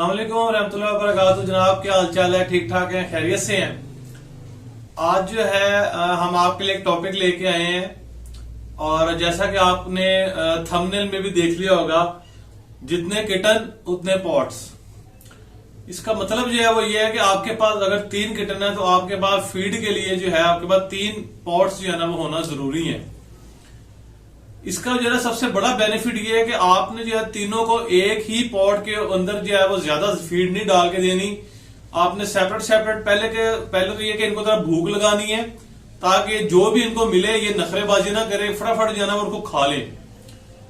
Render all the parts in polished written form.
अस्सलामुअलैकुम रहमतुल्लाहि व बरकातहू। जनाब क्या हाल चाल है? ठीक ठाक हैं, खैरियत से हैं? आज जो है हम आपके लिए एक टॉपिक लेके आए हैं और जैसा कि आपने थंबनेल में भी देख लिया होगा, जितने किटन उतने पॉट्स। इसका मतलब जो है वो ये है कि आपके पास अगर 3 किटन है तो आपके पास फीड के लिए जो है आपके पास 3 पॉट्स जो है ना वो होना जरूरी है। इसका जो है सबसे बड़ा बेनिफिट ये है कि आपने जो है तीनों को एक ही पॉट के अंदर जो है वो ज्यादा फीड नहीं डाल के देनी। आपने सेपरेट सेपरेट पहले तो ये कि इनको तरह भूख लगानी है ताकि जो भी इनको मिले ये नखरेबाजी ना करे, फटाफट जो है ना उनको खा ले।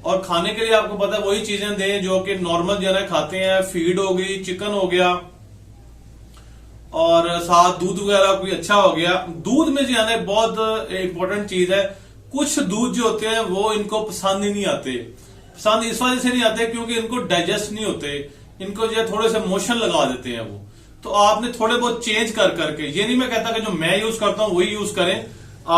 और खाने के लिए आपको पता है वही चीजें दें जो कि नॉर्मल जो है खाते हैं। फीड हो गई, चिकन हो गया और साथ दूध वगैरह कोई अच्छा हो गया। दूध में जो है ना बहुत इंपॉर्टेंट चीज है। कुछ दूध जो होते हैं वो इनको पसंद ही नहीं आते। पसंद इस वजह से नहीं आते क्योंकि इनको डाइजेस्ट नहीं होते, इनको जो है थोड़े से मोशन लगा देते हैं वो। तो आपने थोड़े बहुत चेंज कर करके, ये नहीं मैं कहता कि जो मैं यूज करता हूं वही यूज करें।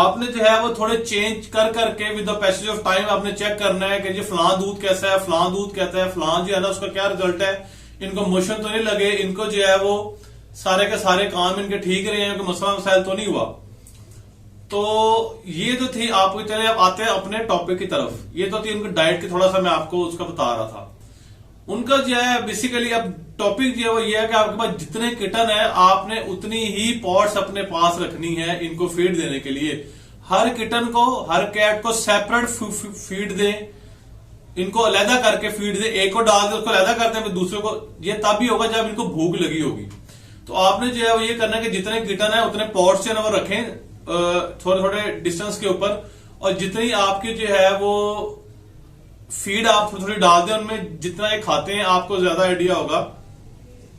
आपने जो है वो थोड़े चेंज कर करके with the passage of time आपने चेक करना है कि जी फलां दूध कैसा है, फलां दूध कहता है, फलां जो है ना उसका क्या रिजल्ट है, इनको मोशन तो नहीं लगे, इनको जो है वो सारे के सारे काम इनके ठीक रहे हैं, मसला मसाइल तो नहीं हुआ। तो ये तो थी आपको। चले अब आते हैं अपने टॉपिक की तरफ। ये तो थी उनकी डाइट की, थोड़ा सा मैं आपको उसका बता रहा था। उनका जो है बेसिकली अब टॉपिक जो है वो ये है कि आपके पास जितने किटन है आपने उतनी ही पॉट्स अपने पास रखनी है इनको फीड देने के लिए। हर किटन को, हर कैट को सेपरेट फीड दें, इनको अलहदा करके फीड दें। एक को डाल दे उसको अलहदा करते हैं, दूसरे को। ये तब भी होगा जब इनको भूख लगी होगी। तो आपने जो है वो ये करना है कि जितने किटन है उतने पॉट्स जो है वो रखें थोड़े थोड़े डिस्टेंस के ऊपर। और जितनी आपकी जो है वो फीड आप थोड़ी थोड़ी डाल दें उनमें, जितना ये खाते हैं आपको ज्यादा आइडिया होगा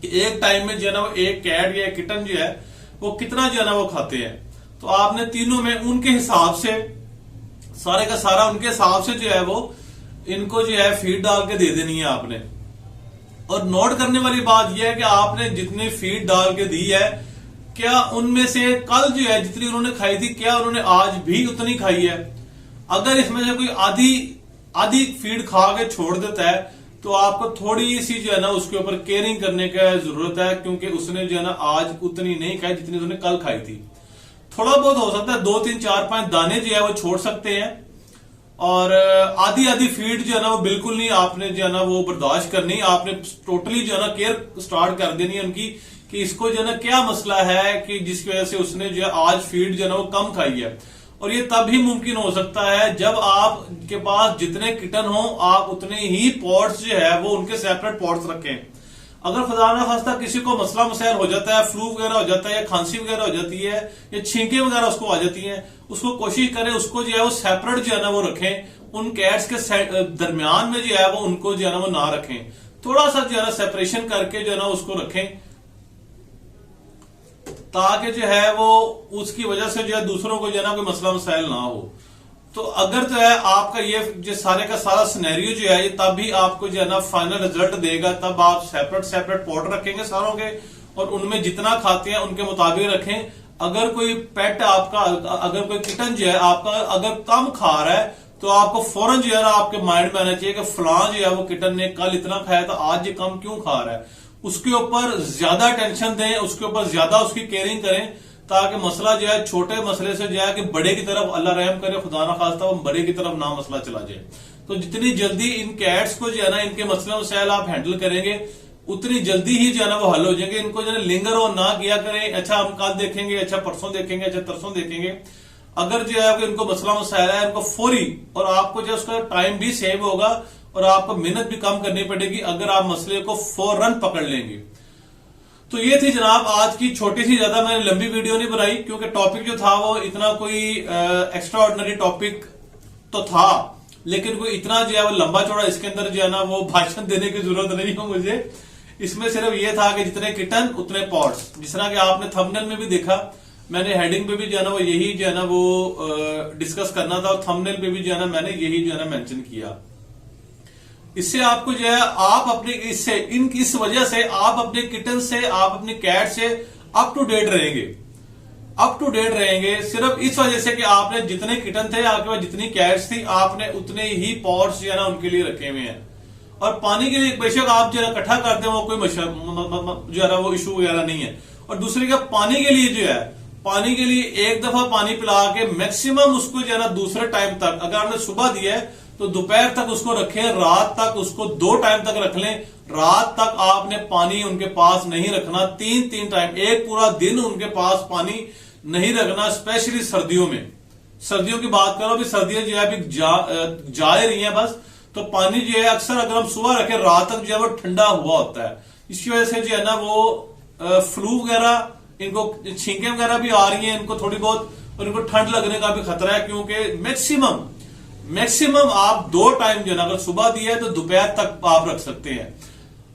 कि एक टाइम में जो है ना वो एक कैट या किटन जो है वो कितना जो है ना वो खाते हैं। तो आपने तीनों में उनके हिसाब से, सारे का सारा उनके हिसाब से जो है वो इनको जो है फीड डाल के दे देनी है आपने। और नोट करने वाली बात यह है कि आपने जितनी फीड डाल के दी है, क्या उनमें से कल जो है जितनी उन्होंने खाई थी क्या उन्होंने आज भी उतनी खाई है। अगर इसमें से कोई आधी फीड खा के छोड़ देता है तो आपको थोड़ी सी जो है ना उसके ऊपर केयरिंग करने की जरूरत है, क्योंकि उसने जो है ना आज उतनी नहीं खाई जितनी उसने कल खाई थी। थोड़ा बहुत हो सकता है 2 3 4 5 दाने जो है वो छोड़ सकते हैं। और आधी आधी फीड जो है ना वो बिल्कुल नहीं आपने जो है ना वो बर्दाश्त करनी। आपने टोटली जो है ना केयर स्टार्ट कर देनी है उनकी कि इसको जो है ना क्या मसला है कि जिसकी वजह से उसने जो है आज फीड जो है ना वो कम खाई है। और ये तब ही मुमकिन हो सकता है जब आपके पास जितने किटन हो आप उतने ही पॉट्स जो है वो उनके सेपरेट पॉट्स रखें। अगर खुदा ना खास्ता किसी को मसला मसाइल हो जाता है, फ्लू वगैरह हो जाता है या खांसी वगैरह हो जाती है या छींके वगैरह उसको आ जाती है, उसको कोशिश करें उसको जो है वो सेपरेट जो है ना वो रखें। उन कैट्स के दरमियान में जो है वो उनको जो है ना वो ना रखें। थोड़ा सा जो है ना सेपरेशन करके जो है ना उसको रखें ताकि जो है वो उसकी वजह से जो है दूसरों को जो है ना कोई मसला मसाइल ना हो। तो अगर जो है आपका ये जो सारे का सारा सिनेरियो जो है ये तब भी आपको जो है ना फाइनल रिजल्ट देगा। तब आप सेपरेट सेपरेट पॉट रखेंगे सारों के और उनमें जितना खाते हैं उनके मुताबिक रखें। अगर कोई पेट आपका, अगर कोई किटन जो है आपका अगर कम खा रहा है तो आपको फौरन जो है ना आपके माइंड में आना चाहिए कि फलां जो है वो किटन ने कल इतना खाया था आज ये कम क्यों खा रहा है। उसके ऊपर ज्यादा टेंशन दें, उसके ऊपर ज्यादा उसकी केयरिंग करें ताकि मसला जो है छोटे मसले से जो है कि बड़े की तरफ, अल्लाह रहम करे खुदा ना खास्ता वो बड़े की तरफ ना मसला चला जाए। तो जितनी जल्दी इन कैट्स को जो है ना इनके मसले मसाइल आप हैंडल करेंगे उतनी जल्दी ही जो है ना वो हल हो जाएंगे। इनको जो है लिंगर और ना किया करें, अच्छा हम कल देखेंगे, अच्छा परसों देखेंगे, अच्छा तरसों देखेंगे। अगर जो है कि इनको मसला मसाइल है इनको फौरी, और आपको जो उसका टाइम भी सेव होगा और आपको मेहनत भी कम करनी पड़ेगी अगर आप मसले को फौरन पकड़ लेंगे। तो ये थी जनाब आज की छोटी सी, ज्यादा मैंने लंबी वीडियो नहीं बनाई क्योंकि टॉपिक जो था वो इतना कोई एक्स्ट्रा ऑर्डिनरी टॉपिक तो था, लेकिन कोई इतना जो है वो लंबा चौड़ा इसके अंदर जो है ना वो भाषण देने की जरूरत नहीं हो मुझे। इसमें सिर्फ ये था कि जितने किटन उतने पॉट्स, जिस तरह कि आपने थंबनेल में भी देखा, मैंने हेडिंग पे भी जो है ना वो यही जो है ना वो डिस्कस करना था और थंबनेल पे भी जो है ना मैंने यही जो है ना मेंशन किया। इससे आपको जो है आप अपने इस वजह से आप अपने किटन से, आप अपनी कैट से अप टू डेट रहेंगे सिर्फ इस वजह से कि आपने जितने किटन थे, आपके पास जितनी कैट्स थी, आपने उतने ही पॉट्स जो है ना उनके लिए रखे हुए हैं। और पानी के लिए बेशक आप जो है इकट्ठा करते हैं वो कोई जो है ना वो इशू वगैरह नहीं है। और दूसरी का पानी के लिए जो है, पानी के लिए एक दफा पानी पिला के मैक्सिमम उसको जो है ना दूसरे टाइम तक, अगर आपने सुबह दिया है तो दोपहर तक उसको रखें, रात तक उसको 2 टाइम तक रख लें। रात तक आपने पानी उनके पास नहीं रखना, 3-3 टाइम, एक पूरा दिन उनके पास पानी नहीं रखना, स्पेशली सर्दियों में। सर्दियों की बात करो, भी सर्दियां जो है अभी जा रही हैं बस, तो पानी जो है अक्सर अगर हम सुबह रखें रात तक जो है वो ठंडा हुआ होता है। इसकी वजह से जो है ना वो फ्लू वगैरह, इनको छींकें वगैरह भी आ रही हैं इनको थोड़ी बहुत, और इनको ठंड लगने का भी खतरा है, क्योंकि मैक्सिमम आप 2 टाइम जो है ना, अगर सुबह दिया है तो दोपहर तक आप रख सकते हैं।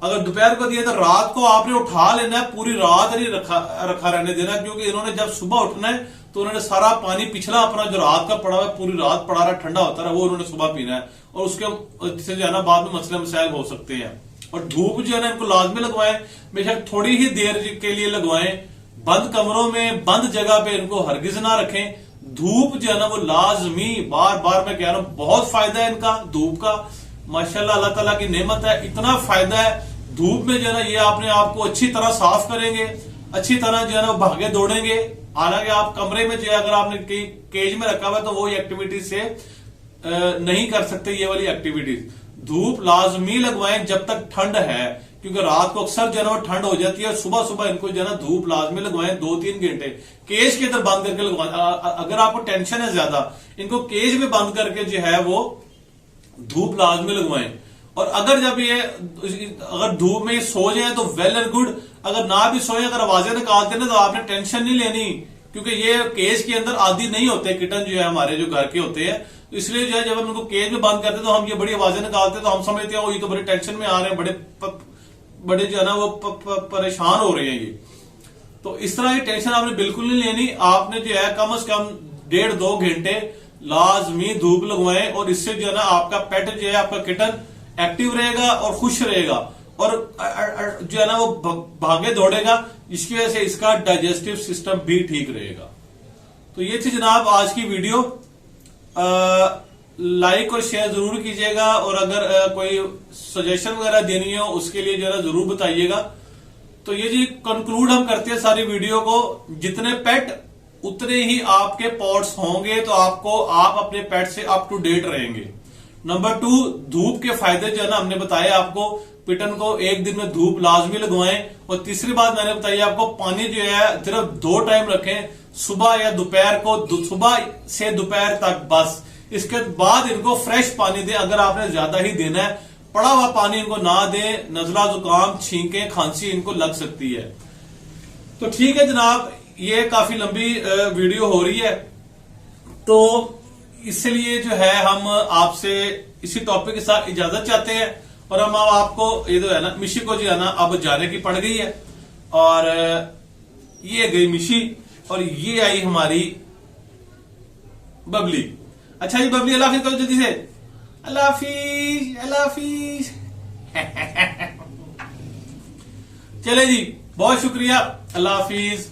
अगर दोपहर को दिया तो रात को आपने उठा लेना है, पूरी रात नहीं रखा रहने देना, क्योंकि इन्होंने जब सुबह उठना है तो उन्होंने सारा पानी पिछला अपना जो रात का पड़ा हुआ है, पूरी रात पड़ा रहा ठंडा होता रहा, वो उन्होंने सुबह पीना है, और उसके से जो है ना बाद में मसले मसाइल हो सकते हैं। और धूप जो है ना इनको लाजमी लगवाएं, बेशक थोड़ी ही देर के लिए लगवाएं, बंद कमरों में बंद जगह पे इनको हरगिज ना रखें। धूप जो है ना वो लाजमी, बार बार मैं कह रहा हूं, बहुत फायदा है इनका धूप का, माशाल्लाह अल्लाह ताला की नेमत है, इतना फायदा है धूप में जो है ना, ये अपने आप को अच्छी तरह साफ करेंगे, अच्छी तरह जो है ना भागे दौड़ेंगे। हालांकि आप कमरे में जो है अगर आपने केज में रखा हुआ है तो वो एक्टिविटी से नहीं कर सकते ये वाली एक्टिविटीज। धूप लाजमी लगवाएं जब तक ठंड है, क्योंकि रात को अक्सर जो है वो ठंड हो जाती है, और सुबह सुबह इनको जो है ना धूप लाजमी लगवाएं 2-3 घंटे। केज के अंदर बंद करके लगवाएं, अगर आपको टेंशन है ज्यादा, इनको केज में बंद करके जो है वो धूप लाजमी लगवाएं। और अगर जब ये अगर धूप में सो जाए तो वेल एंड गुड, अगर ना भी सोए, अगर आवाजें निकालते ना तो आपने टेंशन नहीं लेनी, क्योंकि ये केज के अंदर आदि नहीं होते, किटन जो है हमारे जो घर के होते हैं, तो इसलिए जो है जब हम उनको केज में बंद करते तो हम ये बड़ी आवाजें निकालते तो हम समझते हैं वो ये तो बड़े टेंशन में आ रहे हैं, बड़े जो है ना वो परेशान हो रहे हैं ये। तो इस तरह की टेंशन आपने बिल्कुल नहीं लेनी, आपने जो है कम से कम 1.5-2 घंटे लाजमी धूप लगवाएं, और इससे जो है ना आपका पेट जो है, आपका किटन एक्टिव रहेगा और खुश रहेगा, और जो है ना वो भागे दौड़ेगा, जिसकी वजह से इसका डाइजेस्टिव सिस्टम भी ठीक रहेगा। तो ये थी जनाब आज की वीडियो, लाइक और शेयर जरूर कीजिएगा, और अगर कोई सजेशन वगैरह देनी हो उसके लिए जरा जरूर बताइएगा। तो ये जी कंक्लूड हम करते हैं सारी वीडियो को, जितने पेट उतने ही आपके पॉट्स होंगे, तो आप अपने पेट से अप टू डेट रहेंगे। नंबर 2, धूप के फायदे जो है ना हमने बताया आपको, पिटन को एक दिन में धूप लाजमी लगवाएं। और तीसरी बात मैंने बताई आपको, पानी जो है सिर्फ 2 टाइम रखें, सुबह या दोपहर को, सुबह से दोपहर तक बस। इसके बाद इनको फ्रेश पानी दें, अगर आपने ज्यादा ही देना है, पड़ा हुआ पानी इनको ना दें, नजला जुकाम छींके खांसी इनको लग सकती है। तो ठीक है जनाब, ये काफी लंबी वीडियो हो रही है, तो इसलिए जो है हम आपसे इसी टॉपिक के साथ इजाजत चाहते हैं, और हम आपको ये जो है ना मिशी को जो है ना अब जाने की पड़ गई है, और ये गई मिशी, और ये आई हमारी बबली। अच्छा जी बबली, अल्लाह हाफिज करो जल्दी से, अल्लाह हाफिज, अल्लाह हाफिज। चले जी, बहुत शुक्रिया, अल्लाह हाफिज।